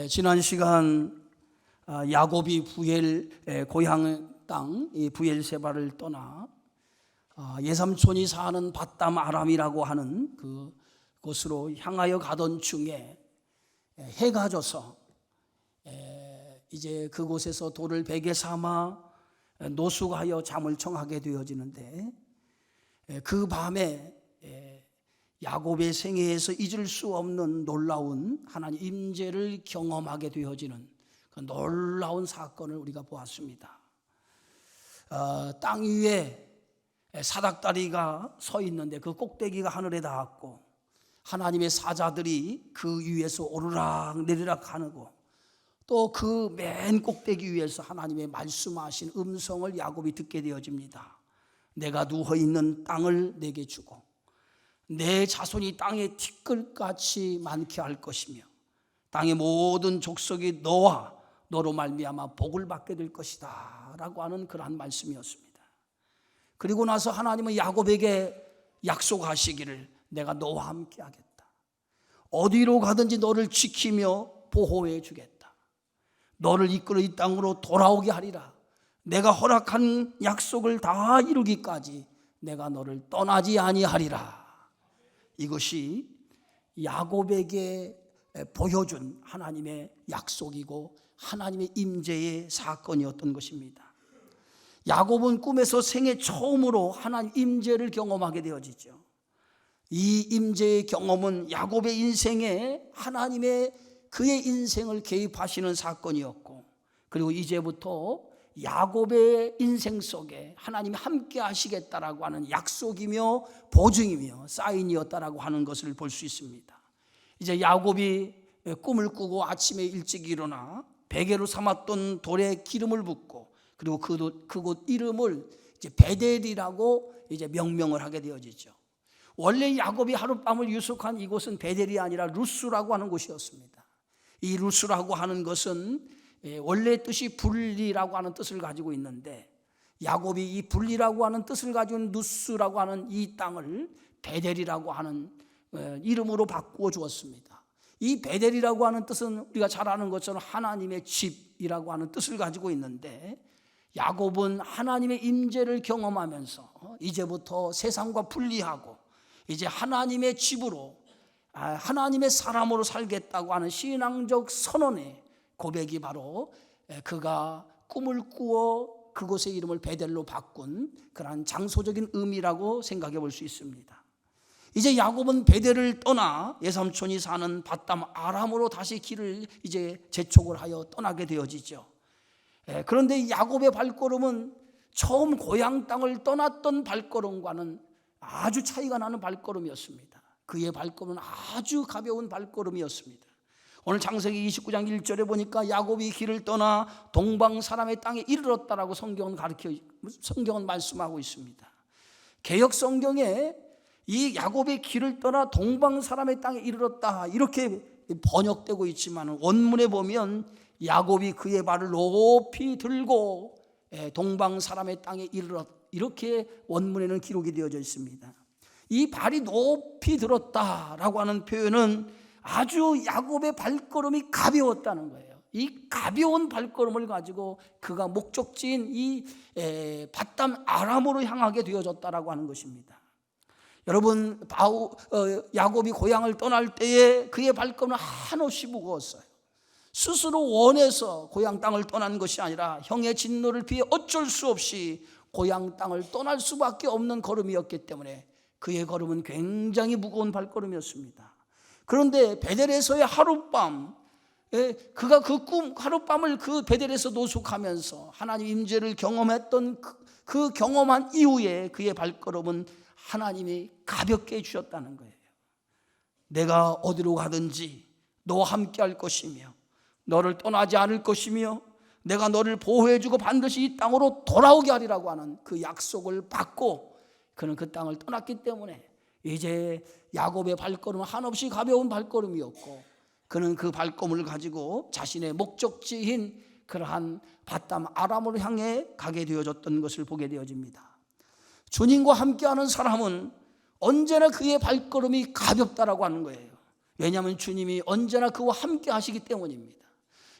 지난 시간 야곱이 부엘 고향 땅 부엘세바를 떠나 예삼촌이 사는 밧담 아람이라고 하는 그곳으로 향하여 가던 중에 해가 져서 이제 그곳에서 돌을 베개 삼아 노숙하여 잠을 청하게 되어지는데, 그 밤에 야곱의 생애에서 잊을 수 없는 놀라운 하나님 임재를 경험하게 되어지는 그 놀라운 사건을 우리가 보았습니다. 땅 위에 사닥다리가 서 있는데 그 꼭대기가 하늘에 닿았고, 하나님의 사자들이 그 위에서 오르락 내리락 하고, 또 그 맨 꼭대기 위에서 하나님의 말씀하신 음성을 야곱이 듣게 되어집니다. 내가 누워있는 땅을 내게 주고 내 자손이 땅에 티끌같이 많게 할 것이며 땅의 모든 족속이 너와 너로 말미암아 복을 받게 될 것이다 라고 하는 그러한 말씀이었습니다. 그리고 나서 하나님은 야곱에게 약속하시기를, 내가 너와 함께 하겠다. 어디로 가든지 너를 지키며 보호해 주겠다. 너를 이끌어 이 땅으로 돌아오게 하리라. 내가 허락한 약속을 다 이루기까지 내가 너를 떠나지 아니하리라. 이것이 야곱에게 보여준 하나님의 약속이고 하나님의 임재의 사건이었던 것입니다. 야곱은 꿈에서 생애 처음으로 하나님 임재를 경험하게 되어지죠. 이 임재의 경험은 야곱의 인생에 하나님의 그의 인생을 개입하시는 사건이었고, 그리고 이제부터 야곱의 인생 속에 하나님이 함께 하시겠다라고 하는 약속이며 보증이며 사인이었다라고 하는 것을 볼 수 있습니다. 이제 야곱이 꿈을 꾸고 아침에 일찍 일어나 베개로 삼았던 돌에 기름을 붓고, 그리고 그곳 이름을 이제 베델이라고 이제 명명을 하게 되어지죠. 원래 야곱이 하룻밤을 유숙한 이곳은 베델이 아니라 루스라고 하는 곳이었습니다. 이 루스라고 하는 것은 원래 뜻이 분리라고 하는 뜻을 가지고 있는데, 야곱이 이 분리라고 하는 뜻을 가지고 있는 루스라고 하는 이 땅을 베델이라고 하는 이름으로 바꾸어 주었습니다. 이 베델이라고 하는 뜻은 우리가 잘 아는 것처럼 하나님의 집이라고 하는 뜻을 가지고 있는데, 야곱은 하나님의 임재를 경험하면서 이제부터 세상과 분리하고 이제 하나님의 집으로, 하나님의 사람으로 살겠다고 하는 신앙적 선언의 고백이 바로 그가 꿈을 꾸어 그곳의 이름을 베델로 바꾼 그러한 장소적인 의미라고 생각해 볼 수 있습니다. 이제 야곱은 베델을 떠나 예삼촌이 사는 밧담 아람으로 다시 길을 이제 재촉을 하여 떠나게 되어지죠. 그런데 야곱의 발걸음은 처음 고향 땅을 떠났던 발걸음과는 아주 차이가 나는 발걸음이었습니다. 그의 발걸음은 아주 가벼운 발걸음이었습니다. 오늘 창세기 29장 1절에 보니까 야곱이 길을 떠나 동방 사람의 땅에 이르렀다라고 성경은 말씀하고 있습니다. 개역 성경에 이 야곱의 길을 떠나 동방 사람의 땅에 이르렀다 이렇게 번역되고 있지만, 원문에 보면 야곱이 그의 발을 높이 들고 동방 사람의 땅에 이르렀, 이렇게 원문에는 기록이 되어져 있습니다. 이 발이 높이 들었다라고 하는 표현은 아주 야곱의 발걸음이 가벼웠다는 거예요. 이 가벼운 발걸음을 가지고 그가 목적지인 이 밧담 아람으로 향하게 되어졌다라고 하는 것입니다. 여러분, 야곱이 고향을 떠날 때에 그의 발걸음은 한없이 무거웠어요. 스스로 원해서 고향 땅을 떠난 것이 아니라 형의 진노를 피해 어쩔 수 없이 고향 땅을 떠날 수밖에 없는 걸음이었기 때문에 그의 걸음은 굉장히 무거운 발걸음이었습니다. 그런데 베델에서의 하룻밤, 그가 하룻밤을 그 베델에서 노숙하면서 하나님 임재를 경험했던 그 경험한 이후에 그의 발걸음은 하나님이 가볍게 해주셨다는 거예요. 내가 어디로 가든지 너와 함께 할 것이며 너를 떠나지 않을 것이며 내가 너를 보호해주고 반드시 이 땅으로 돌아오게 하리라고 하는 그 약속을 받고 그는 그 땅을 떠났기 때문에 이제 야곱의 발걸음은 한없이 가벼운 발걸음이었고, 그는 그 발걸음을 가지고 자신의 목적지인 그러한 밧담 아람으로 향해 가게 되어졌던 것을 보게 되어집니다. 주님과 함께하는 사람은 언제나 그의 발걸음이 가볍다라고 하는 거예요. 왜냐하면 주님이 언제나 그와 함께 하시기 때문입니다.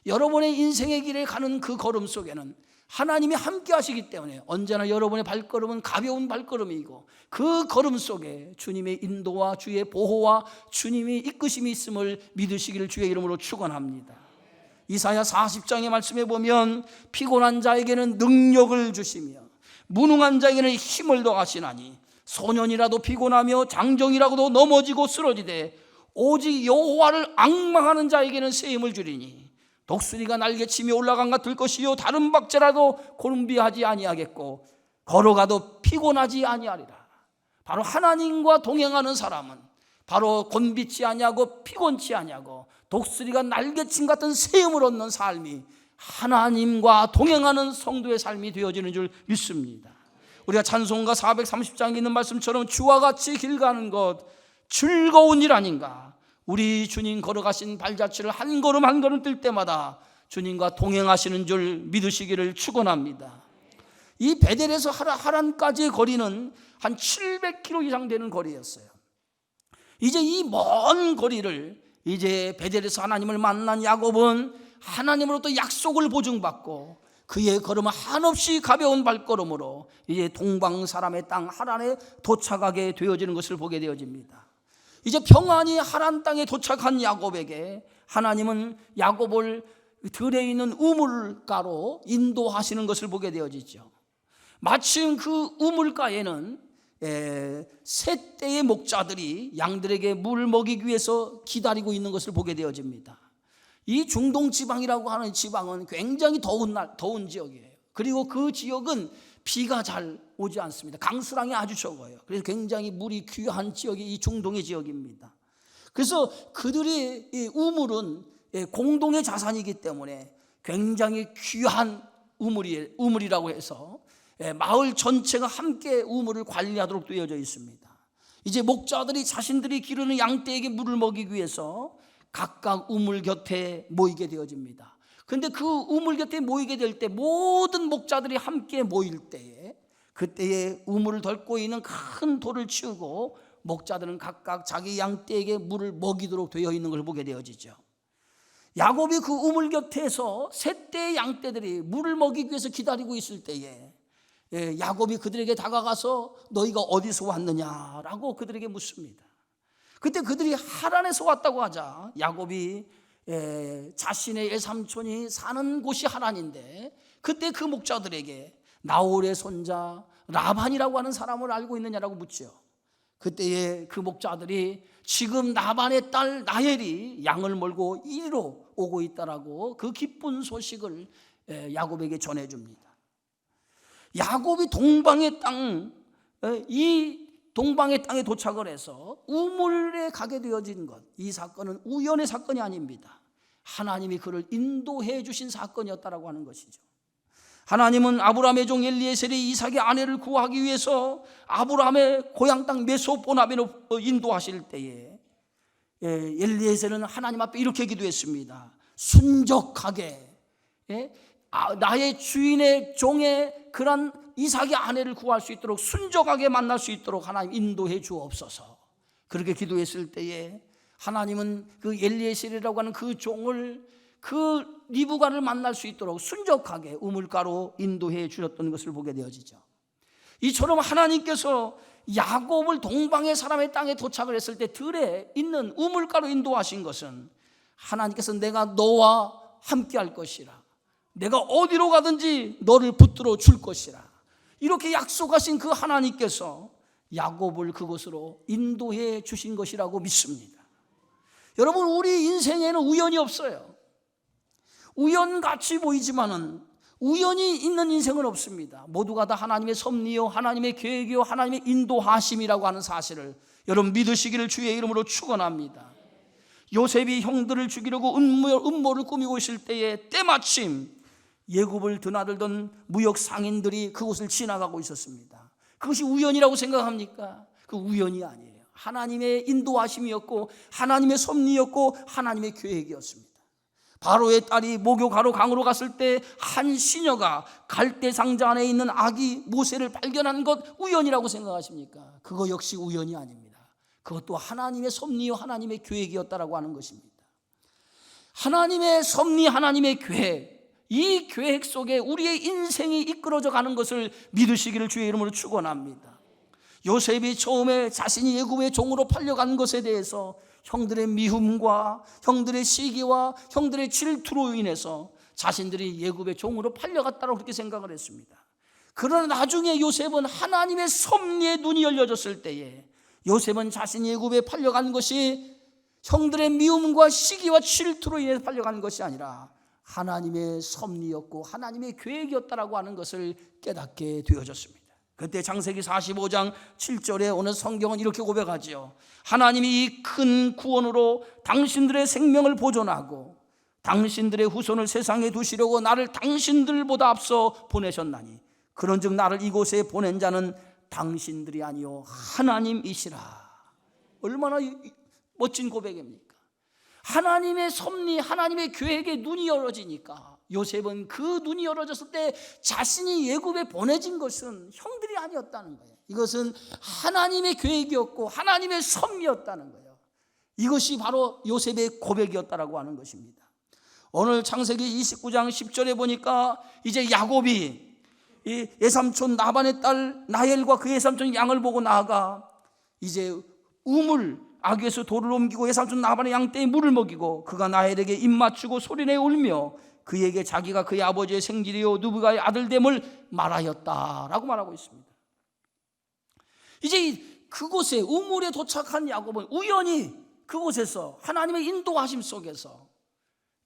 여러분의 인생의 길에 가는 그 걸음 속에는 하나님이 함께 하시기 때문에 언제나 여러분의 발걸음은 가벼운 발걸음이고, 그 걸음 속에 주님의 인도와 주의 보호와 주님의 이끄심이 있음을 믿으시기를 주의 이름으로 축원합니다. 이사야 40장의 말씀에 보면 피곤한 자에게는 능력을 주시며 무능한 자에게는 힘을 더하시나니 소년이라도 피곤하며 장정이라고도 넘어지고 쓰러지되 오직 여호와를 앙망하는 자에게는 새 힘을 주리니 독수리가 날개치며 올라간가 들 것이요 다른 박제라도 곤비하지 아니하겠고 걸어가도 피곤하지 아니하리라. 바로 하나님과 동행하는 사람은 바로 곤비치 아니하고 피곤치 아니하고 독수리가 날개침 같은 새 힘을 얻는 삶이 하나님과 동행하는 성도의 삶이 되어지는 줄 믿습니다. 우리가 찬송가 430장에 있는 말씀처럼 주와 같이 길 가는 것 즐거운 일 아닌가. 우리 주님 걸어가신 발자취를 한 걸음 한 걸음 뛸 때마다 주님과 동행하시는 줄 믿으시기를 축원합니다. 이 베델에서 하란까지의 거리는 한 700km 이상 되는 거리였어요. 이제 이 먼 거리를 이제 베델에서 하나님을 만난 야곱은 하나님으로부터 약속을 보증받고 그의 걸음은 한없이 가벼운 발걸음으로 이제 동방 사람의 땅 하란에 도착하게 되어지는 것을 보게 되어집니다. 이제 평안히 하란 땅에 도착한 야곱에게 하나님은 야곱을 들에 있는 우물가로 인도하시는 것을 보게 되어지죠. 마침 그 우물가에는 세 떼의 목자들이 양들에게 물을 먹이기 위해서 기다리고 있는 것을 보게 되어집니다. 이 중동 지방이라고 하는 지방은 굉장히 더운 지역이에요. 그리고 그 지역은 비가 잘 오지 않습니다. 강수량이 아주 적어요. 그래서 굉장히 물이 귀한 지역이 이 중동의 지역입니다. 그래서 그들의 이 우물은 공동의 자산이기 때문에 굉장히 귀한 우물이라고 해서 마을 전체가 함께 우물을 관리하도록 되어져 있습니다. 이제 목자들이 자신들이 기르는 양떼에게 물을 먹이기 위해서 각각 우물 곁에 모이게 되어집니다. 그런데 그 우물 곁에 모이게 될 때 모든 목자들이 함께 모일 때에 그때에 우물을 덮고 있는 큰 돌을 치우고 목자들은 각각 자기 양떼에게 물을 먹이도록 되어 있는 걸 보게 되어지죠. 야곱이 그 우물 곁에서 세 떼의 양떼들이 물을 먹이기 위해서 기다리고 있을 때에 야곱이 그들에게 다가가서 너희가 어디서 왔느냐라고 그들에게 묻습니다. 그때 그들이 하란에서 왔다고 하자 야곱이 자신의 외삼촌이 사는 곳이 하란인데 그때 그 목자들에게 나홀의 손자 라반이라고 하는 사람을 알고 있느냐라고 묻죠. 그때에 그 목자들이 지금 라반의 딸 라헬이 양을 몰고 이리로 오고 있다라고 그 기쁜 소식을 야곱에게 전해줍니다. 야곱이 동방의 땅, 이 동방의 땅에 도착을 해서 우물에 가게 되어진 것, 이 사건은 우연의 사건이 아닙니다. 하나님이 그를 인도해 주신 사건이었다라고 하는 것이죠. 하나님은 아브라함의 종 엘리에셀이 이삭의 아내를 구하기 위해서 아브라함의 고향 땅 메소포타미아로 인도하실 때에 엘리에셀은 하나님 앞에 이렇게 기도했습니다. 순적하게 나의 주인의 종의 그런 이삭의 아내를 구할 수 있도록 순적하게 만날 수 있도록 하나님 인도해 주옵소서. 그렇게 기도했을 때에 하나님은 그 엘리에셀이라고 하는 그 종을 그 리브가를 만날 수 있도록 순적하게 우물가로 인도해 주셨던 것을 보게 되어지죠. 이처럼 하나님께서 야곱을 동방의 사람의 땅에 도착을 했을 때 들에 있는 우물가로 인도하신 것은 하나님께서 내가 너와 함께 할 것이라, 내가 어디로 가든지 너를 붙들어 줄 것이라, 이렇게 약속하신 그 하나님께서 야곱을 그곳으로 인도해 주신 것이라고 믿습니다. 여러분, 우리 인생에는 우연이 없어요. 우연같이 보이지만은 우연이 있는 인생은 없습니다. 모두가 다 하나님의 섭리요, 하나님의 계획이요, 하나님의 인도하심이라고 하는 사실을 여러분 믿으시기를 주의 이름으로 축원합니다. 요셉이 형들을 죽이려고 음모를 꾸미고 있을 때에 때마침 예굽을 드나들던 무역 상인들이 그곳을 지나가고 있었습니다. 그것이 우연이라고 생각합니까? 그 우연이 아니에요. 하나님의 인도하심이었고 하나님의 섭리였고 하나님의 계획이었습니다. 바로의 딸이 목욕하러 강으로 갔을 때 한 시녀가 갈대 상자 안에 있는 아기 모세를 발견한 것 우연이라고 생각하십니까? 그거 역시 우연이 아닙니다. 그것도 하나님의 섭리요 하나님의 계획이었다라고 하는 것입니다. 하나님의 섭리, 하나님의 계획, 이 계획 속에 우리의 인생이 이끌어져 가는 것을 믿으시기를 주의 이름으로 축원합니다. 요셉이 처음에 자신이 애굽의 종으로 팔려간 것에 대해서 형들의 미움과 형들의 시기와 형들의 질투로 인해서 자신들이 애굽의 종으로 팔려갔다고 그렇게 생각을 했습니다. 그러나 나중에 요셉은 하나님의 섭리의 눈이 열려졌을 때에 요셉은 자신이 애굽에 팔려간 것이 형들의 미움과 시기와 질투로 인해서 팔려간 것이 아니라 하나님의 섭리였고 하나님의 계획이었다라고 하는 것을 깨닫게 되어졌습니다. 그때 창세기 45장 7절에 오늘 성경은 이렇게 고백하지요. 하나님이 이 큰 구원으로 당신들의 생명을 보존하고 당신들의 후손을 세상에 두시려고 나를 당신들보다 앞서 보내셨나니 그런즉 나를 이곳에 보낸 자는 당신들이 아니요 하나님이시라. 얼마나 멋진 고백입니까? 하나님의 섭리, 하나님의 계획에 눈이 열어지니까 요셉은 그 눈이 열어졌을 때 자신이 애굽에 보내진 것은 형들이 아니었다는 거예요. 이것은 하나님의 계획이었고 하나님의 섭리였다는 거예요. 이것이 바로 요셉의 고백이었다라고 하는 것입니다. 오늘 창세기 29장 10절에 보니까 이제 야곱이 이 예삼촌 라반의 딸 라헬과 그 예삼촌 양을 보고 나아가 이제 우물 아귀에서 돌을 옮기고 예삼촌 라반의 양떼에 물을 먹이고 그가 라헬에게 입 맞추고 소리내 울며 그에게 자기가 그의 아버지의 생질이요 누부가의 아들됨을 말하였다라고 말하고 있습니다. 이제 그곳에 우물에 도착한 야곱은 우연히 그곳에서 하나님의 인도하심 속에서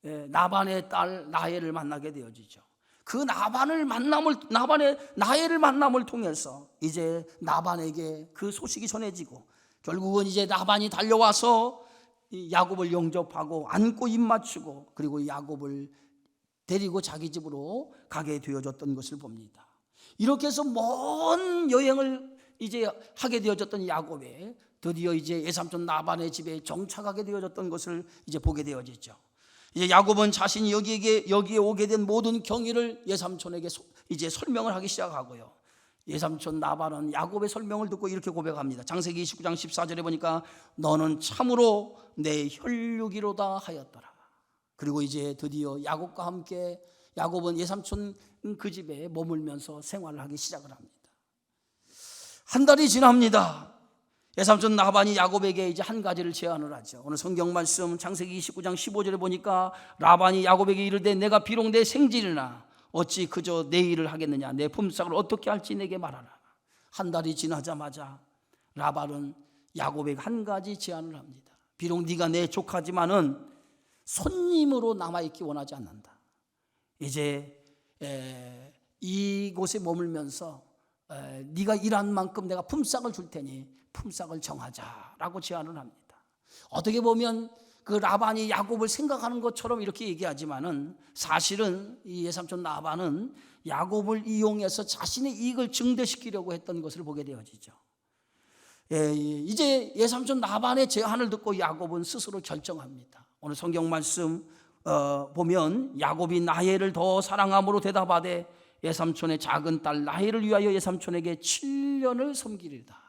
라반의 딸 라헬을 만나게 되어지죠. 그 라반의 라헬을 만남을 통해서 이제 라반에게 그 소식이 전해지고 결국은 이제 라반이 달려와서 야곱을 영접하고 안고 입 맞추고 그리고 야곱을 데리고 자기 집으로 가게 되어졌던 것을 봅니다. 이렇게 해서 먼 여행을 이제 하게 되어졌던 야곱에 드디어 이제 예삼촌 라반의 집에 정착하게 되어졌던 것을 이제 보게 되어지죠. 이제 야곱은 자신이 여기에 오게 된 모든 경위를 예삼촌에게 이제 설명을 하기 시작하고요. 예삼촌 라반은 야곱의 설명을 듣고 이렇게 고백합니다. 창세기 29장 14절에 보니까 너는 참으로 내 혈육이로다 하였더라. 그리고 이제 드디어 야곱과 함께 야곱은 예삼촌 그 집에 머물면서 생활을 하기 시작을 합니다. 한 달이 지납니다. 예삼촌 라반이 야곱에게 이제 한 가지를 제안을 하죠. 오늘 성경 말씀 창세기 29장 15절에 보니까 라반이 야곱에게 이르되 내가 비록 내 생질이나 어찌 그저 내 일을 하겠느냐 내 품삯을 어떻게 할지 내게 말하라. 한 달이 지나자마자 라반은 야곱에게 한 가지 제안을 합니다. 비록 네가 내 조카지만은 손님으로 남아있기 원하지 않는다. 이제 이곳에 머물면서 네가 일한 만큼 내가 품삯을 줄 테니 품삯을 정하자라고 제안을 합니다. 어떻게 보면 그 라반이 야곱을 생각하는 것처럼 이렇게 얘기하지만은 사실은 이 예삼촌 라반은 야곱을 이용해서 자신의 이익을 증대시키려고 했던 것을 보게 되어지죠. 이제 예삼촌 라반의 제안을 듣고 야곱은 스스로 결정합니다. 오늘 성경 말씀 보면 야곱이 라헬을 더 사랑함으로 대답하되 예삼촌의 작은 딸 라헬을 위하여 예삼촌에게 7년을 섬기리다.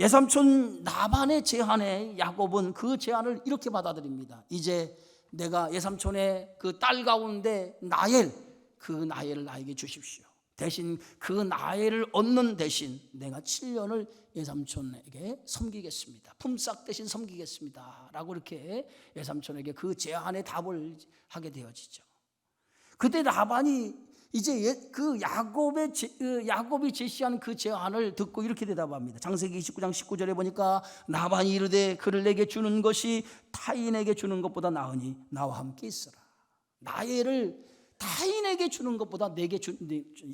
예삼촌 라반의 제안에 야곱은 그 제안을 이렇게 받아들입니다. 이제 내가 예삼촌의 그 딸 가운데 라헬, 그 라헬을 나에게 주십시오. 대신 그 라헬을 얻는 대신 내가 7년을 예삼촌에게 섬기겠습니다. 품삯 대신 섬기겠습니다 라고 이렇게 예삼촌에게 그 제안에 답을 하게 되어지죠. 그때 라반이 이제 그 야곱이 제시한 그 제안을 듣고 이렇게 대답합니다. 창세기 29장 19절에 보니까 라반이 이르되 그를 내게 주는 것이 타인에게 주는 것보다 나으니 나와 함께 있으라. 라헬을 타인에게 주는 것보다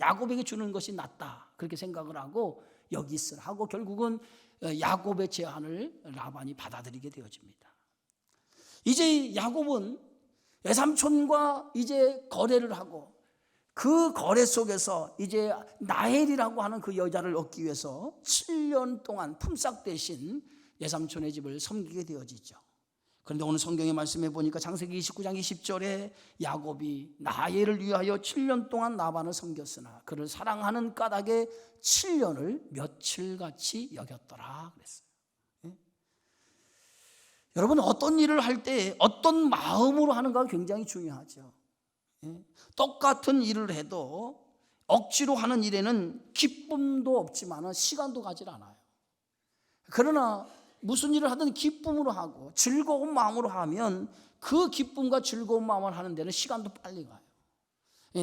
야곱에게 주는 것이 낫다. 그렇게 생각을 하고 여기 있으라 하고 결국은 야곱의 제안을 라반이 받아들이게 되어집니다. 이제 야곱은 예삼촌과 이제 거래를 하고 그 거래 속에서 이제 라헬이라고 하는 그 여자를 얻기 위해서 7년 동안 품삯 대신 예삼촌의 집을 섬기게 되어지죠. 그런데 오늘 성경의 말씀에 보니까 창세기 29장 20절에 야곱이 라헬을 위하여 7년 동안 라반을 섬겼으나 그를 사랑하는 까닭에 7년을 며칠같이 여겼더라 그랬어요. 여러분, 어떤 일을 할 때 어떤 마음으로 하는가가 굉장히 중요하죠. 똑같은 일을 해도 억지로 하는 일에는 기쁨도 없지만 시간도 가질 않아요. 그러나 무슨 일을 하든 기쁨으로 하고 즐거운 마음으로 하면 그 기쁨과 즐거운 마음을 하는 데는 시간도 빨리 가요.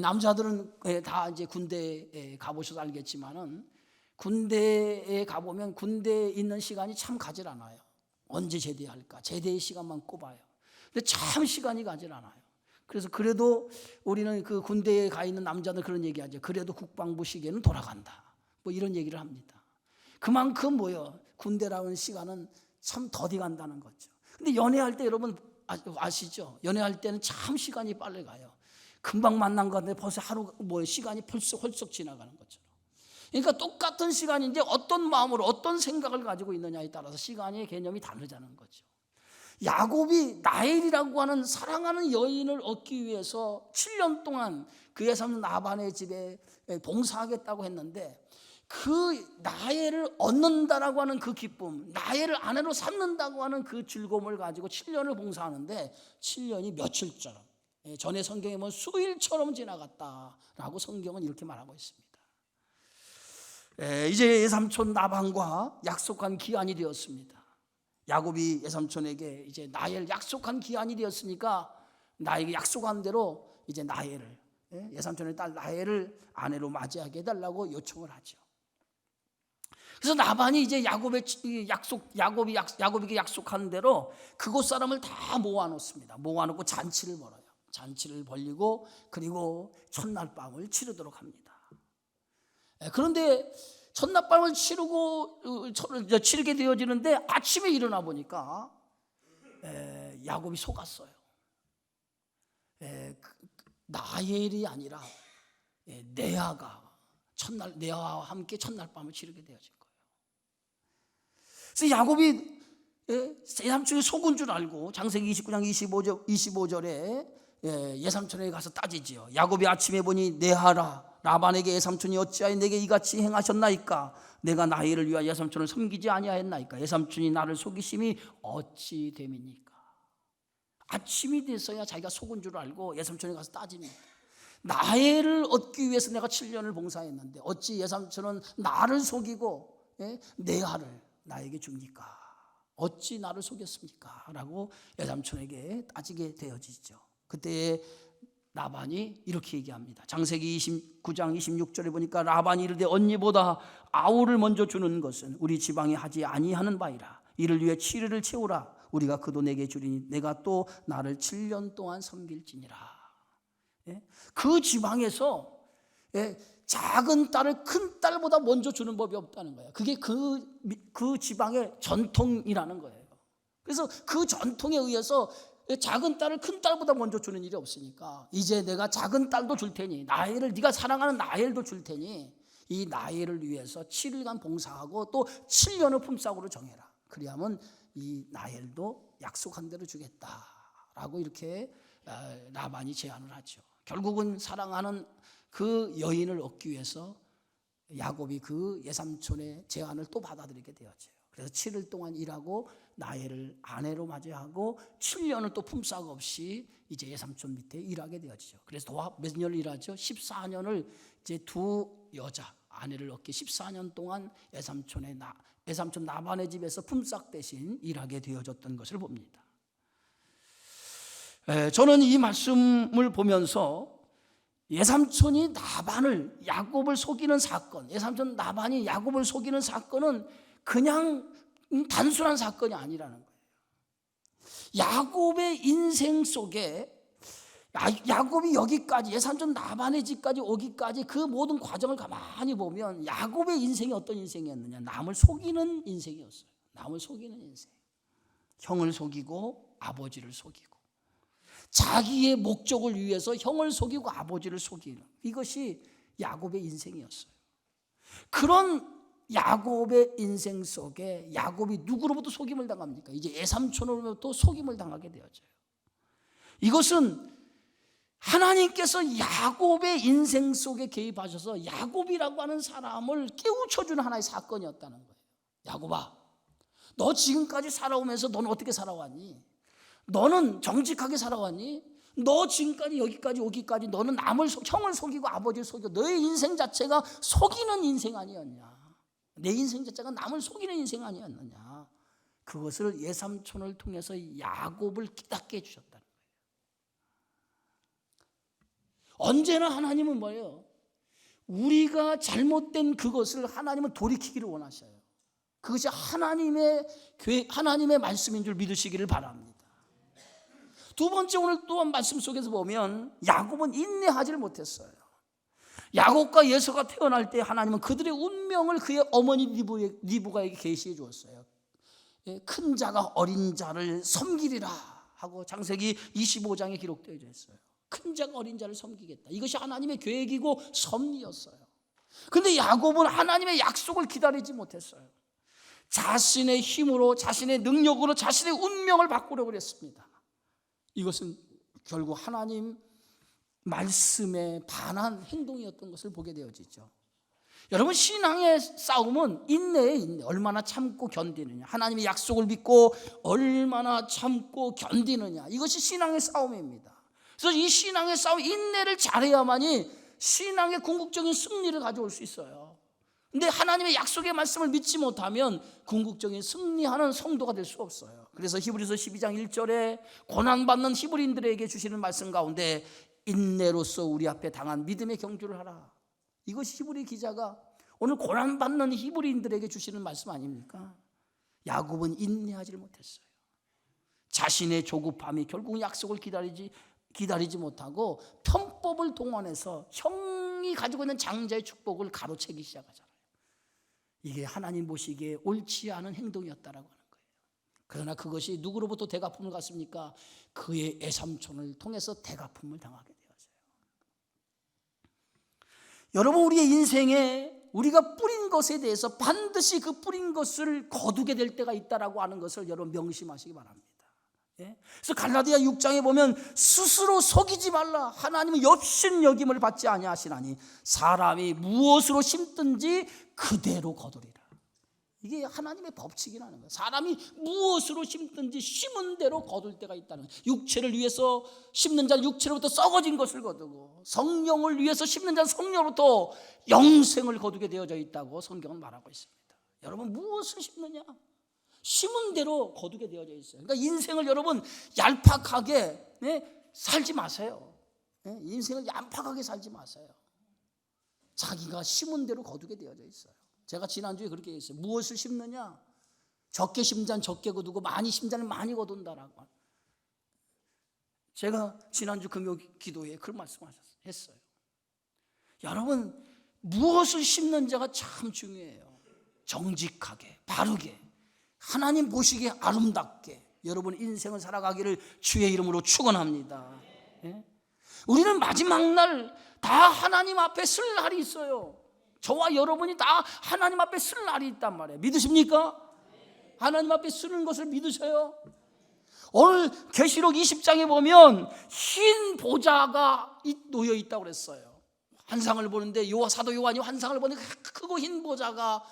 남자들은 다 이제 군대에 가보셔서 알겠지만은, 군대에 가보면 군대에 있는 시간이 참 가질 않아요. 언제 제대할까? 제대의 시간만 꼽아요. 근데 참 시간이 가질 않아요. 그래서 그래도 우리는 그 군대에 가 있는 남자들 그런 얘기하죠. 그래도 국방부 시계는 돌아간다. 뭐 이런 얘기를 합니다. 그만큼 뭐요? 군대라는 시간은 참 더디 간다는 거죠. 근데 연애할 때 여러분 아시죠? 연애할 때는 참 시간이 빨리 가요. 금방 만난 건데 벌써 하루 시간이 헐썩 지나가는 거죠. 그러니까 똑같은 시간인데 어떤 마음으로 어떤 생각을 가지고 있느냐에 따라서 시간의 개념이 다르다는 거죠. 야곱이 라헬이라고 하는 사랑하는 여인을 얻기 위해서 7년 동안 그의 삼촌 라반의 집에 봉사하겠다고 했는데, 그 라헬을 얻는다라고 하는 그 기쁨, 라헬을 아내로 삼는다고 하는 그 즐거움을 가지고 7년을 봉사하는데 7년이 며칠처럼, 전에 성경에 보면 수일처럼 지나갔다라고 성경은 이렇게 말하고 있습니다. 이제 예삼촌 라반과 약속한 기한이 되었습니다. 야곱이 예삼촌에게 이제 라헬 약속한 기한이 되었으니까 나에게 약속한 대로 이제 라헬을, 예삼촌의 딸 라헬을 아내로 맞이하게 해달라고 요청을 하죠. 그래서 라반이 이제 야곱에게 약속한 대로 그곳 사람을 다 모아놓습니다. 모아놓고 잔치를 벌어요. 잔치를 벌리고 그리고 첫날 밤을 치르도록 합니다. 그런데 첫날 밤을 치르게 되어지는데 아침에 일어나 보니까 야곱이 속았어요. 라헬이 아니라 레아가 레아와 함께 첫날 밤을 치르게 되어진 거예요. 그래서 야곱이 예삼촌이 속은 줄 알고 장세기 29장 25절에 예삼촌에게 가서 따지지요. 야곱이 아침에 보니 레아라 라반에게 예삼촌이 어찌하여 내게 이같이 행하셨나이까? 내가 라헬을 위하여 예삼촌을 섬기지 아니하였나이까? 예삼촌이 나를 속이심이 어찌 됨이니까? 아침이 됐어야 자기가 속은 줄 알고 예삼촌에 가서 따집니다. 라헬을 얻기 위해서 내가 7년을 봉사했는데 어찌 예삼촌은 나를 속이고 레아를 나에게 줍니까? 어찌 나를 속였습니까? 라고 예삼촌에게 따지게 되어지죠. 그때 라반이 이렇게 얘기합니다. 장세기 29장 26절에 보니까 라반이 이르되 언니보다 아우를 먼저 주는 것은 우리 지방에 하지 아니하는 바이라. 이를 위해 7일을 채우라. 우리가 그도 내게 주리니 내가 또 나를 7년 동안 섬길지니라. 그 지방에서 작은 딸을 큰 딸보다 먼저 주는 법이 없다는 거예요. 그게 그 지방의 전통이라는 거예요. 그래서 그 전통에 의해서 작은 딸을 큰 딸보다 먼저 주는 일이 없으니까 이제 내가 작은 딸도 줄 테니 라헬을, 네가 사랑하는 라헬도 줄 테니 이 라헬을 위해서 7일간 봉사하고 또 7년을 품삯으로 정해라. 그리하면 이 라헬도 약속한 대로 주겠다라고 이렇게 라반이 제안을 하죠. 결국은 사랑하는 그 여인을 얻기 위해서 야곱이 그 예삼촌의 제안을 또 받아들이게 되었죠. 그래서 7일 동안 일하고 라헬을 아내로 맞이하고 7년을 또 품삯 없이 이제 예삼촌 밑에 일하게 되어지죠. 그래서 몇 년을 일하죠? 14년을 이제 두 여자 아내를 얻기 14년 동안 예삼촌 라반의 집에서 품삯 대신 일하게 되어졌던 것을 봅니다. 저는 이 말씀을 보면서 예삼촌이 야곱을 속이는 사건, 예삼촌 라반이 야곱을 속이는 사건은 그냥 단순한 사건이 아니라는 거예요. 야곱의 인생 속에 야곱이 여기까지 예삼촌 라반의 집까지 오기까지 그 모든 과정을 가만히 보면 야곱의 인생이 어떤 인생이었느냐? 남을 속이는 인생이었어요. 남을 속이는 인생. 형을 속이고 아버지를 속이고 자기의 목적을 위해서 형을 속이고 아버지를 속이는, 이것이 야곱의 인생이었어요. 그런 야곱의 인생 속에 야곱이 누구로부터 속임을 당합니까? 이제 예삼촌으로부터 속임을 당하게 되어져요. 이것은 하나님께서 야곱의 인생 속에 개입하셔서 야곱이라고 하는 사람을 깨우쳐주는 하나의 사건이었다는 거예요. 야곱아, 너 지금까지 살아오면서 너는 어떻게 살아왔니? 너는 정직하게 살아왔니? 너 지금까지 여기까지 오기까지 너는 형을 속이고 아버지를 속이고 너의 인생 자체가 속이는 인생 아니었냐? 내 인생 자체가 남을 속이는 인생 아니었느냐? 그것을 예삼촌을 통해서 야곱을 깨닫게 해주셨다는 거예요. 언제나 하나님은 뭐예요? 우리가 잘못된 그것을 하나님은 돌이키기를 원하셔요. 그것이 하나님의 말씀인 줄 믿으시기를 바랍니다. 두 번째, 오늘 또한 말씀 속에서 보면 야곱은 인내하지를 못했어요. 야곱과 예서가 태어날 때 하나님은 그들의 운명을 그의 어머니 리브가에게 계시해 주었어요. 큰 자가 어린 자를 섬기리라 하고 창세기 25장에 기록되어 있어요. 큰 자가 어린 자를 섬기겠다. 이것이 하나님의 계획이고 섭리였어요. 그런데 야곱은 하나님의 약속을 기다리지 못했어요. 자신의 힘으로, 자신의 능력으로 자신의 운명을 바꾸려고 했습니다. 이것은 결국 하나님 말씀에 반한 행동이었던 것을 보게 되어지죠. 여러분, 신앙의 싸움은 인내에 인내, 얼마나 참고 견디느냐, 하나님의 약속을 믿고 얼마나 참고 견디느냐, 이것이 신앙의 싸움입니다. 그래서 이 신앙의 싸움, 인내를 잘해야만이 신앙의 궁극적인 승리를 가져올 수 있어요. 근데 하나님의 약속의 말씀을 믿지 못하면 궁극적인 승리하는 성도가 될 수 없어요. 그래서 히브리서 12장 1절에 고난받는 히브리인들에게 주시는 말씀 가운데 인내로서 우리 앞에 당한 믿음의 경주를 하라. 이것이 히브리 기자가 오늘 고난받는 히브리인들에게 주시는 말씀 아닙니까? 야곱은 인내하지를 못했어요. 자신의 조급함이 결국 약속을 기다리지 못하고 편법을 동원해서 형이 가지고 있는 장자의 축복을 가로채기 시작하잖아요. 이게 하나님 보시기에 옳지 않은 행동이었다라고 하는 거예요. 그러나 그것이 누구로부터 대갚음을 받습니까? 그의 애삼촌을 통해서 대갚음을 당하게 되었어요. 여러분, 우리의 인생에 우리가 뿌린 것에 대해서 반드시 그 뿌린 것을 거두게 될 때가 있다라고 하는 것을 여러분 명심하시기 바랍니다. 그래서 갈라디아 6장에 보면 스스로 속이지 말라. 하나님은 업신여김을 받지 아니하시나니 사람이 무엇으로 심든지 그대로 거두리라. 이게 하나님의 법칙이라는 거예요. 사람이 무엇으로 심든지 심은 대로 거둘 때가 있다는 거예요. 육체를 위해서 심는 자는 육체로부터 썩어진 것을 거두고 성령을 위해서 심는 자는 성령으로부터 영생을 거두게 되어져 있다고 성경은 말하고 있습니다. 여러분, 무엇을 심느냐? 심은 대로 거두게 되어져 있어요. 그러니까 인생을 여러분 얄팍하게 살지 마세요. 인생을 얄팍하게 살지 마세요. 자기가 심은 대로 거두게 되어져 있어요. 제가 지난주에 그렇게 얘기했어요. 무엇을 심느냐? 적게 심는 자는 적게 거두고 많이 심는 자는 많이 거둔다라고. 제가 지난주 금요 기도에 그런 말씀하셨어요. 여러분, 무엇을 심는 자가 참 중요해요. 정직하게, 바르게, 하나님 보시기에 아름답게 여러분 인생을 살아가기를 주의 이름으로 축원합니다. 우리는 마지막 날 다 하나님 앞에 쓸 날이 있어요. 저와 여러분이 다 하나님 앞에 쓸 날이 있단 말이에요. 믿으십니까? 하나님 앞에 쓰는 것을 믿으셔요? 오늘 계시록 20장에 보면 흰 보좌가 놓여 있다고 그랬어요. 환상을 보는데 사도 요한이 환상을 보는데 크고 흰 보좌가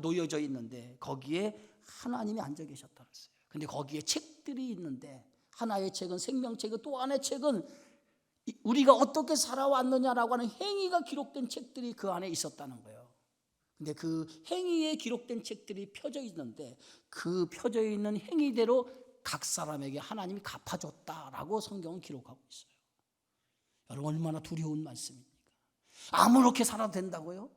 놓여져 있는데 거기에 하나님이 앉아 계셨다고 했어요. 근데 거기에 책들이 있는데 하나의 책은 생명책이고 또 하나의 책은 우리가 어떻게 살아왔느냐라고 하는 행위가 기록된 책들이 그 안에 있었다는 거예요. 근데 그 행위에 기록된 책들이 펴져 있는데 그 펴져 있는 행위대로 각 사람에게 하나님이 갚아줬다라고 성경은 기록하고 있어요. 여러분, 얼마나 두려운 말씀입니까? 아무렇게 살아도 된다고요?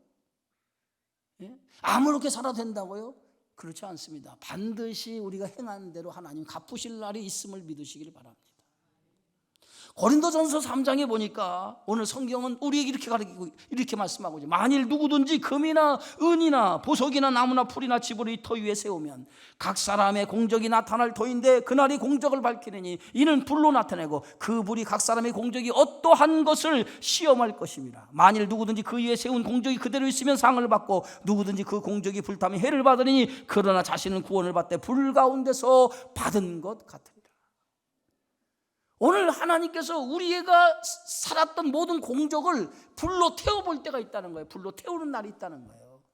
아무렇게 살아도 된다고요? 그렇지 않습니다. 반드시 우리가 행한 대로 하나님 갚으실 날이 있음을 믿으시길 바랍니다. 고린도전서 3장에 보니까 오늘 성경은 우리에게 이렇게 가르치고 이렇게 말씀하고 있죠. 만일 누구든지 금이나 은이나 보석이나 나무나 풀이나 집을 이 터 위에 세우면 각 사람의 공적이 나타날 터인데 그날이 공적을 밝히느니 이는 불로 나타내고 그 불이 각 사람의 공적이 어떠한 것을 시험할 것입니다. 만일 누구든지 그 위에 세운 공적이 그대로 있으면 상을 받고 누구든지 그 공적이 불타면 해를 받으니 그러나 자신은 구원을 받되 불 가운데서 받은 것 같으리라. 오늘 하나님께서 우리가 살았던 모든 공적을 불로 태워볼 때가 있다는 거예요. 불로 태우는 날이 있다는 거예요.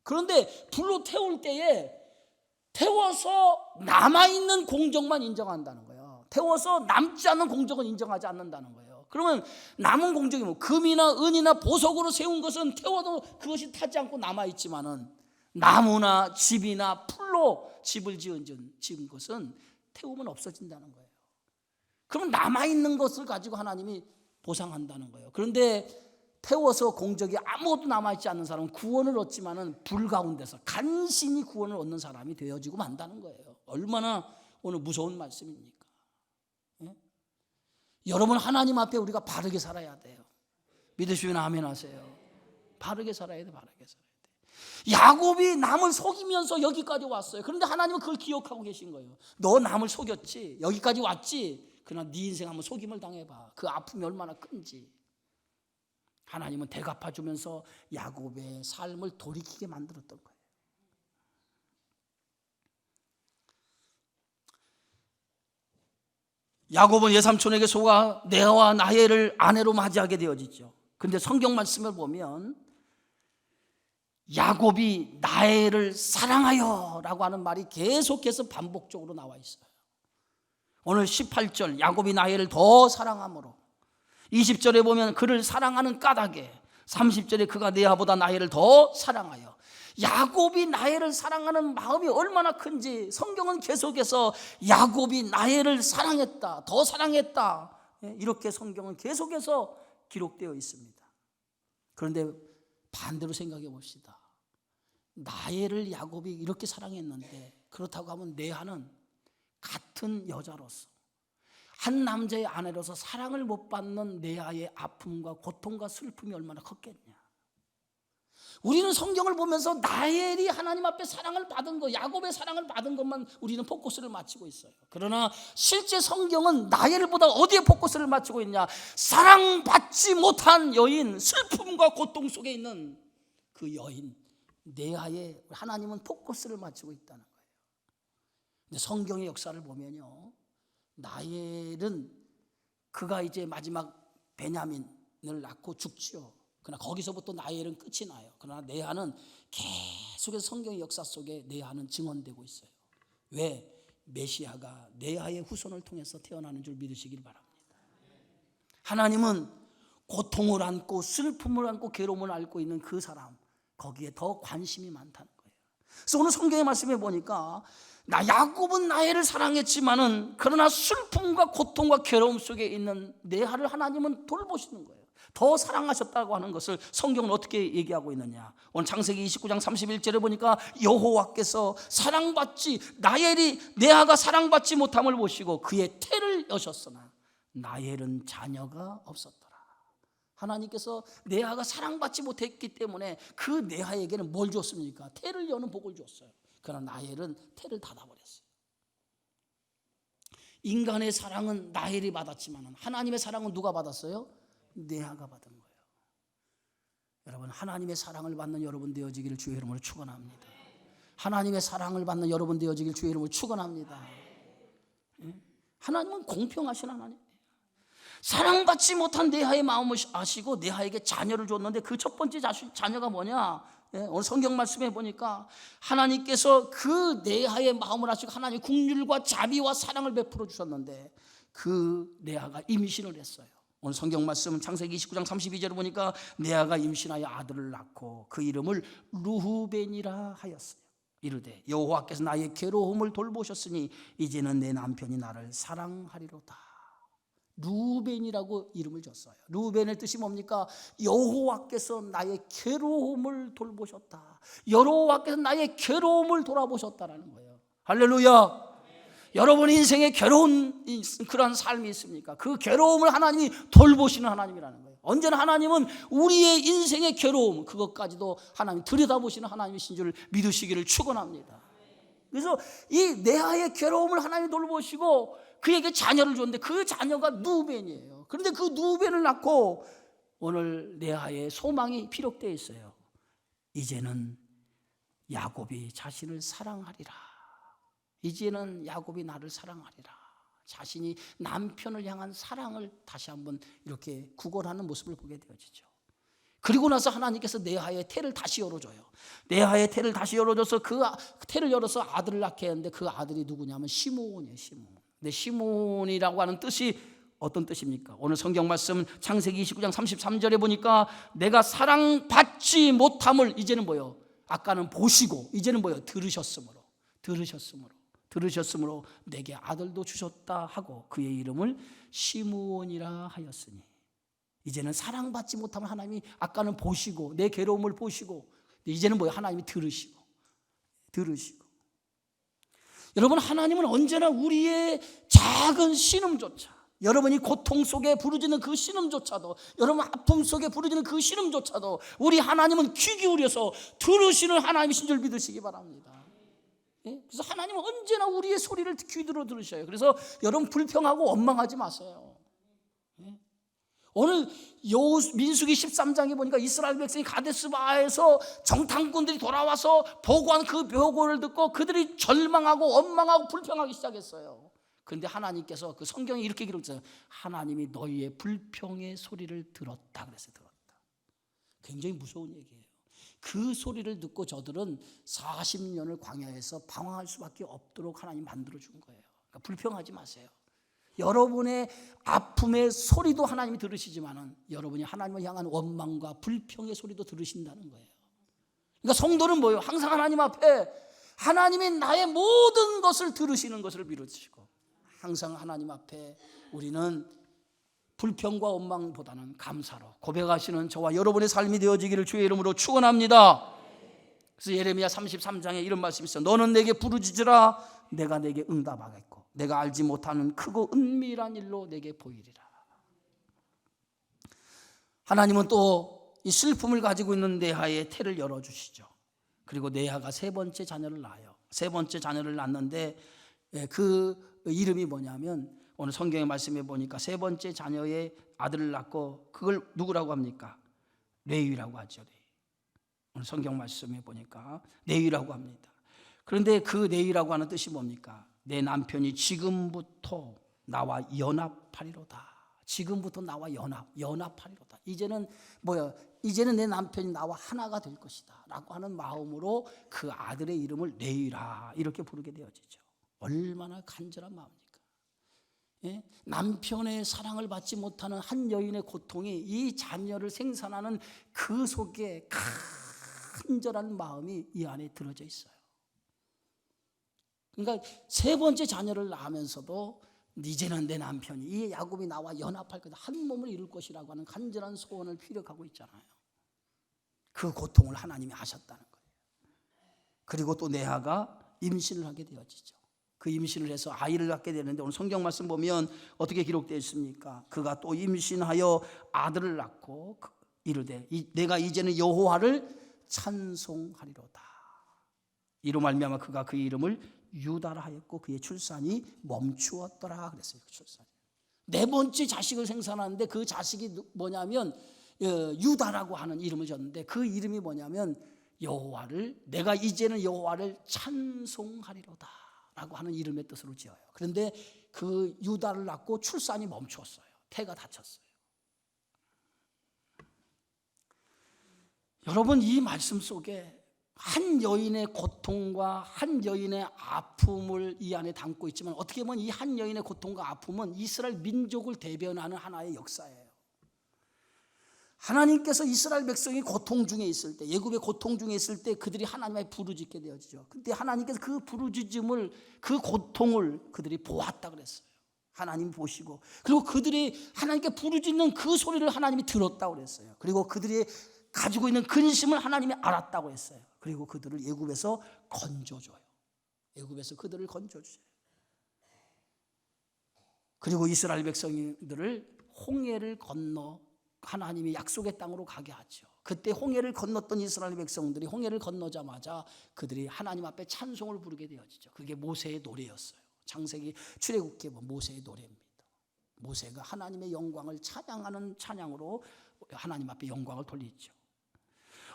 그런데 불로 태울 때에 태워서 남아있는 공적만 인정한다는 거예요. 태워서 남지 않는 공적은 인정하지 않는다는 거예요. 그러면 남은 공적이 뭐 금이나 은이나 보석으로 세운 것은 태워도 그것이 타지 않고 남아있지만은 나무나 집이나 풀로 집을 지은 것은 태우면 없어진다는 거예요. 그러면 남아있는 것을 가지고 하나님이 보상한다는 거예요. 그런데 태워서 공적이 아무것도 남아있지 않는 사람은 구원을 얻지만은 불 가운데서 간신히 구원을 얻는 사람이 되어지고 만다는 거예요. 얼마나 오늘 무서운 말씀입니까? 예? 여러분, 하나님 앞에 우리가 바르게 살아야 돼요. 믿으시면 아멘 하세요. 바르게 살아야 돼, 바르게 살아야 돼. 야곱이 남을 속이면서 여기까지 왔어요. 그런데 하나님은 그걸 기억하고 계신 거예요. 너 남을 속였지, 여기까지 왔지. 그러나 네 인생 한번 속임을 당해봐. 그 아픔이 얼마나 큰지. 하나님은 대갚아주면서 야곱의 삶을 돌이키게 만들었던 거예요. 야곱은 외삼촌에게 속아 레아와 라헬을 아내로 맞이하게 되어지죠. 그런데 성경 말씀을 보면 야곱이 라헬을 사랑하여 라고 하는 말이 계속해서 반복적으로 나와 있어요. 오늘 18절 야곱이 라헬을 더 사랑함으로, 20절에 보면 그를 사랑하는 까닭에, 30절에 그가 레아보다 라헬을 더 사랑하여. 야곱이 라헬을 사랑하는 마음이 얼마나 큰지 성경은 계속해서 야곱이 라헬을 사랑했다, 더 사랑했다, 이렇게 성경은 계속해서 기록되어 있습니다. 그런데 반대로 생각해 봅시다. 라헬을 야곱이 이렇게 사랑했는데, 그렇다고 하면 레아는 같은 여자로서, 한 남자의 아내로서 사랑을 못 받는 레아의 아픔과 고통과 슬픔이 얼마나 컸겠냐. 우리는 성경을 보면서 라헬이 하나님 앞에 사랑을 받은 것, 야곱의 사랑을 받은 것만 우리는 포커스를 맞추고 있어요. 그러나 실제 성경은 라헬보다 어디에 포커스를 맞추고 있냐? 사랑받지 못한 여인, 슬픔과 고통 속에 있는 그 여인 레아에 하나님은 포커스를 맞추고 있다는 거예요. 근데 성경의 역사를 보면요, 라헬은 그가 이제 마지막 베냐민을 낳고 죽지요. 그러나 거기서부터 라헬은 끝이 나요. 그러나 레아는 계속해서 성경의 역사 속에 레아는 증언되고 있어요. 왜? 메시아가 레아의 후손을 통해서 태어나는 줄 믿으시길 바랍니다. 하나님은 고통을 안고 슬픔을 안고 괴로움을 앓고 있는 그 사람, 거기에 더 관심이 많다는 거예요. 그래서 오늘 성경의 말씀에 보니까 야곱은 라헬을 사랑했지만은 그러나 슬픔과 고통과 괴로움 속에 있는 레아를 하나님은 돌보시는 거예요. 더 사랑하셨다고 하는 것을 성경은 어떻게 얘기하고 있느냐? 오늘 창세기 29장 31절에 보니까 여호와께서 레아가 사랑받지 못함을 보시고 그의 태를 여셨으나 라헬은 자녀가 없었더라. 하나님께서 레아가 사랑받지 못했기 때문에 그 레아에게는 뭘 줬습니까? 태를 여는 복을 줬어요. 그러나 라헬은 태를 닫아버렸어요. 인간의 사랑은 라헬이 받았지만 하나님의 사랑은 누가 받았어요? 레아가 받은 거예요. 여러분, 하나님의 사랑을 받는 여러분 되어지기를 주의 이름으로 축원합니다. 하나님의 사랑을 받는 여러분 되어지기를 주의 이름으로 축원합니다. 하나님은 공평하신 하나님. 사랑받지 못한 레아의 마음을 아시고 레아에게 자녀를 줬는데 그 첫 번째 자녀가 뭐냐? 오늘 성경 말씀에 보니까 하나님께서 그 레아의 마음을 아시고 하나님 긍휼과 자비와 사랑을 베풀어 주셨는데 그 레아가 임신을 했어요. 오늘 성경 말씀은 창세기 29장 32절을 보니까 레아가 임신하여 아들을 낳고 그 이름을 르후벤이라 하였어요. 이르되 여호와께서 나의 괴로움을 돌보셨으니 이제는 내 남편이 나를 사랑하리로다. 루벤이라고 이름을 줬어요. 루벤의 뜻이 뭡니까? 여호와께서 나의 괴로움을 돌보셨다. 여호와께서 나의 괴로움을 돌아보셨다라는 거예요. 할렐루야. 여러분 인생에 괴로운 그런 삶이 있습니까? 그 괴로움을 하나님이 돌보시는 하나님이라는 거예요. 언제나 하나님은 우리의 인생의 괴로움, 그것까지도 하나님 들여다보시는 하나님이신 줄 믿으시기를 축원합니다. 그래서 이 레아의 괴로움을 하나님이 돌보시고 그에게 자녀를 줬는데 그 자녀가 누벤이에요. 그런데 그 누벤을 낳고 오늘 레아의 소망이 피력되어 있어요. 이제는 야곱이 자신을 사랑하리라. 이제는 야곱이 나를 사랑하리라. 자신이 남편을 향한 사랑을 다시 한번 이렇게 구걸하는 모습을 보게 되어지죠. 그리고 나서 하나님께서 레아의 태를 다시 열어줘요. 레아의 태를 다시 열어줘서 그 태를 열어서 아들을 낳게 했는데 그 아들이 누구냐면 시므온이에요. 시므온. 근데 시므온이라고 하는 뜻이 어떤 뜻입니까? 오늘 성경 말씀 창세기 29장 33절에 보니까 내가 사랑받지 못함을 이제는 뭐예요? 아까는 보시고 이제는 뭐예요? 들으셨으므로 내게 아들도 주셨다 하고 그의 이름을 시므온이라 하였으니, 이제는 사랑받지 못하면 하나님이 아까는 보시고 내 괴로움을 보시고 이제는 뭐예요? 하나님이 들으시고. 여러분, 하나님은 언제나 우리의 작은 신음조차, 여러분이 고통 속에 부르짖는 그 신음조차도, 여러분 아픔 속에 부르짖는 그 신음조차도 우리 하나님은 귀 기울여서 들으시는 하나님이신 줄 믿으시기 바랍니다. 그래서 하나님은 언제나 우리의 소리를 귀들어 들으셔요. 그래서 여러분 불평하고 원망하지 마세요. 오늘 민수기 13장에 보니까 이스라엘 백성이 가데스바에서 정탐꾼들이 돌아와서 보고한 그 보고를 듣고 그들이 절망하고 원망하고 불평하기 시작했어요. 그런데 하나님께서 그 성경에 이렇게 기록했어요. 하나님이 너희의 불평의 소리를 들었다 그랬어요. 들었다. 굉장히 무서운 얘기예요. 그 소리를 듣고 저들은 40년을 광야에서 방황할 수밖에 없도록 하나님 만들어준 거예요. 그러니까 불평하지 마세요. 여러분의 아픔의 소리도 하나님이 들으시지만은 여러분이 하나님을 향한 원망과 불평의 소리도 들으신다는 거예요. 그러니까 성도는 뭐예요? 항상 하나님 앞에 하나님이 나의 모든 것을 들으시는 것을 믿으시고, 항상 하나님 앞에 우리는 불평과 원망보다는 감사로 고백하시는 저와 여러분의 삶이 되어지기를 주의 이름으로 축원합니다. 그래서 예레미야 33장에 이런 말씀이 있어요. 너는 내게 부르짖으라 내가 내게 응답하겠고 내가 알지 못하는 크고 은밀한 일로 내게 보이리라. 하나님은 또 이 슬픔을 가지고 있는 네하의 태를 열어주시죠. 그리고 네하가 세 번째 자녀를 낳아요. 세 번째 자녀를 낳는데 그 이름이 뭐냐면, 오늘 성경의 말씀에 보니까 세 번째 자녀의 아들을 낳고 그걸 누구라고 합니까? 레위라고 하죠. 오늘 성경 말씀에 보니까 레위라고 합니다. 그런데 그 레위라고 하는 뜻이 뭡니까? 내 남편이 지금부터 나와 연합하리로다. 지금부터 나와 연합하리로다. 이제는 뭐야? 이제는 내 남편이 나와 하나가 될 것이다 라고 하는 마음으로 그 아들의 이름을 레위라 이렇게 부르게 되어지죠. 얼마나 간절한 마음입니까? 예? 남편의 사랑을 받지 못하는 한 여인의 고통이 이 자녀를 생산하는 그 속에 간절한 마음이 이 안에 들어져 있어요. 그러니까 세 번째 자녀를 낳으면서도 이제는 내 남편이 이 야곱이 나와 연합할 거다, 한 몸을 이룰 것이라고 하는 간절한 소원을 피력하고 있잖아요. 그 고통을 하나님이 아셨다는 거예요. 그리고 또 레아가 임신을 하게 되어지죠. 그 임신을 해서 아이를 갖게 되는데 오늘 성경 말씀 보면 어떻게 기록되어 있습니까? 그가 또 임신하여 아들을 낳고 이르되 내가 이제는 여호와를 찬송하리로다. 이로 말미암아 그가 그 이름을 유다라 하였고 그의 출산이 멈추었더라 그랬어요. 그 출산이. 네 번째 자식을 생산하는데 그 자식이 뭐냐면 유다라고 하는 이름을 줬는데 그 이름이 뭐냐면 여호와를, 내가 이제는 여호와를 찬송하리로다 라고 하는 이름의 뜻으로 지어요. 그런데 그 유다를 낳고 출산이 멈추었어요. 태가 닫혔어요. 여러분, 이 말씀 속에 한 여인의 고통과 한 여인의 아픔을 이 안에 담고 있지만, 어떻게 보면 이 한 여인의 고통과 아픔은 이스라엘 민족을 대변하는 하나의 역사예요. 하나님께서 이스라엘 백성이 고통 중에 있을 때, 애굽의 고통 중에 있을 때 그들이 하나님의 부르짖게 되어지죠. 근데 하나님께서 그 부르짖음을, 그 고통을 그들이 보았다 그랬어요. 하나님 보시고, 그리고 그들이 하나님께 부르짖는 그 소리를 하나님이 들었다고 그랬어요. 그리고 그들이 가지고 있는 근심을 하나님이 알았다고 했어요. 그리고 그들을 애굽에서 건져줘요. 애굽에서 그들을 건져주세요. 그리고 이스라엘 백성들을 홍해를 건너 하나님이 약속의 땅으로 가게 하죠. 그때 홍해를 건넜던 이스라엘 백성들이 홍해를 건너자마자 그들이 하나님 앞에 찬송을 부르게 되어지죠. 그게 모세의 노래였어요. 창세기 출애굽기에 보면 모세의 노래입니다. 모세가 하나님의 영광을 찬양하는 찬양으로 하나님 앞에 영광을 돌리죠.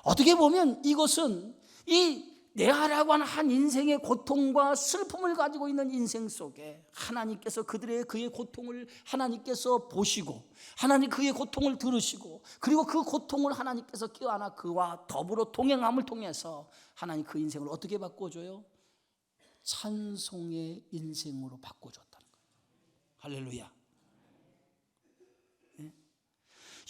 어떻게 보면 이것은 이 내하라고 하는 한 인생의 고통과 슬픔을 가지고 있는 인생 속에 하나님께서 그의 고통을 하나님께서 보시고, 하나님 그의 고통을 들으시고, 그리고 그 고통을 하나님께서 껴안아 그와 더불어 동행함을 통해서 하나님 그 인생을 어떻게 바꿔줘요? 찬송의 인생으로 바꿔줬다는 거예요. 할렐루야.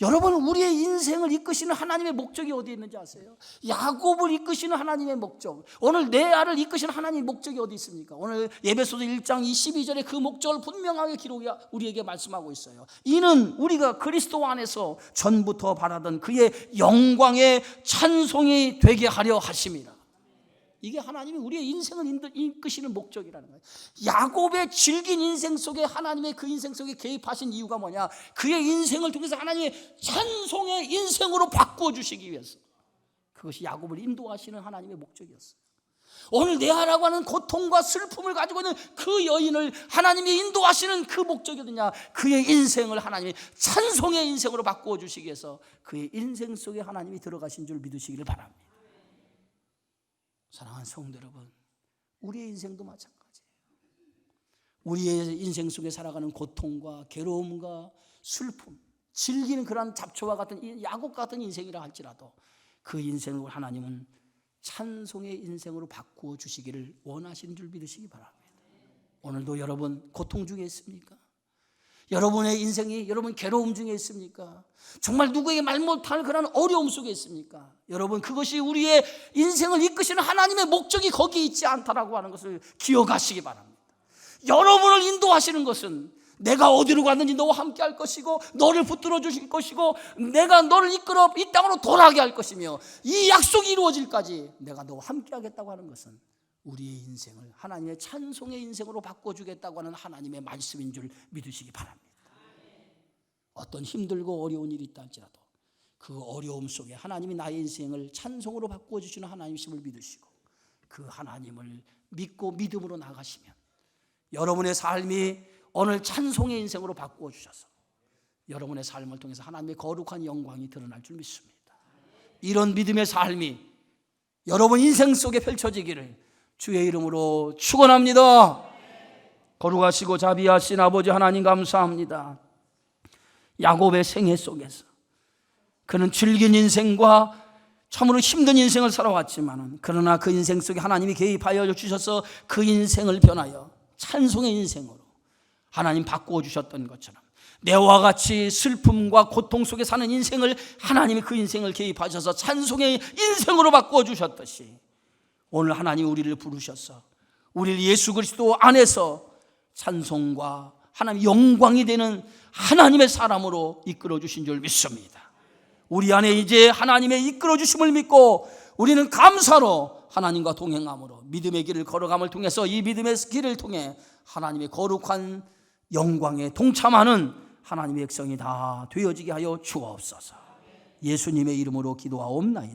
여러분, 우리의 인생을 이끄시는 하나님의 목적이 어디에 있는지 아세요? 야곱을 이끄시는 하나님의 목적, 오늘 레아를 이끄시는 하나님의 목적이 어디 있습니까? 오늘 예배소서 1장 22절에 그 목적을 분명하게 기록이 우리에게 말씀하고 있어요. 이는 우리가 그리스도 안에서 전부터 바라던 그의 영광의 찬송이 되게 하려 하심이라. 이게 하나님이 우리의 인생을 이끄시는 목적이라는 거예요. 야곱의 질긴 인생 속에 하나님의 그 인생 속에 개입하신 이유가 뭐냐? 그의 인생을 통해서 하나님의 찬송의 인생으로 바꾸어 주시기 위해서. 그것이 야곱을 인도하시는 하나님의 목적이었어요. 오늘 레아라고 하는 고통과 슬픔을 가지고 있는 그 여인을 하나님이 인도하시는 그 목적이 어디냐? 그의 인생을 하나님이 찬송의 인생으로 바꾸어 주시기 위해서 그의 인생 속에 하나님이 들어가신 줄 믿으시기를 바랍니다. 사랑하는 성도 여러분, 우리의 인생도 마찬가지예요. 우리의 인생 속에 살아가는 고통과 괴로움과 슬픔, 즐기는 그런 잡초와 같은 야곱 같은 인생이라 할지라도 그 인생을 하나님은 찬송의 인생으로 바꾸어 주시기를 원하시는 줄 믿으시기 바랍니다. 오늘도 여러분 고통 중에 있습니까? 여러분의 인생이 여러분 괴로움 중에 있습니까? 정말 누구에게 말 못할 그런 어려움 속에 있습니까? 여러분, 그것이 우리의 인생을 이끄시는 하나님의 목적이 거기에 있지 않다라고 하는 것을 기억하시기 바랍니다. 여러분을 인도하시는 것은 내가 어디로 갔는지 너와 함께 할 것이고, 너를 붙들어 주실 것이고, 내가 너를 이끌어 이 땅으로 돌아가게 할 것이며, 이 약속이 이루어질까지 내가 너와 함께 하겠다고 하는 것은 우리의 인생을 하나님의 찬송의 인생으로 바꿔주겠다고 하는 하나님의 말씀인 줄 믿으시기 바랍니다. 어떤 힘들고 어려운 일이 있다 할지라도 그 어려움 속에 하나님이 나의 인생을 찬송으로 바꿔주시는 하나님이심을 믿으시고, 그 하나님을 믿고 믿음으로 나가시면 여러분의 삶이 오늘 찬송의 인생으로 바꿔주셔서 여러분의 삶을 통해서 하나님의 거룩한 영광이 드러날 줄 믿습니다. 이런 믿음의 삶이 여러분 인생 속에 펼쳐지기를 주의 이름으로 축원합니다. 거룩하시고 자비하신 아버지 하나님 감사합니다. 야곱의 생애 속에서 그는 즐긴 인생과 참으로 힘든 인생을 살아왔지만, 그러나 그 인생 속에 하나님이 개입하여 주셔서 그 인생을 변하여 찬송의 인생으로 하나님 바꾸어 주셨던 것처럼, 내와 같이 슬픔과 고통 속에 사는 인생을 하나님이 그 인생을 개입하셔서 찬송의 인생으로 바꾸어 주셨듯이, 오늘 하나님 우리를 부르셔서 우리를 예수 그리스도 안에서 찬송과 하나님 영광이 되는 하나님의 사람으로 이끌어 주신 줄 믿습니다. 우리 안에 이제 하나님의 이끌어 주심을 믿고 우리는 감사로 하나님과 동행함으로 믿음의 길을 걸어감을 통해서 이 믿음의 길을 통해 하나님의 거룩한 영광에 동참하는 하나님의 백성이 다 되어지게 하여 주옵소서. 예수님의 이름으로 기도하옵나이다.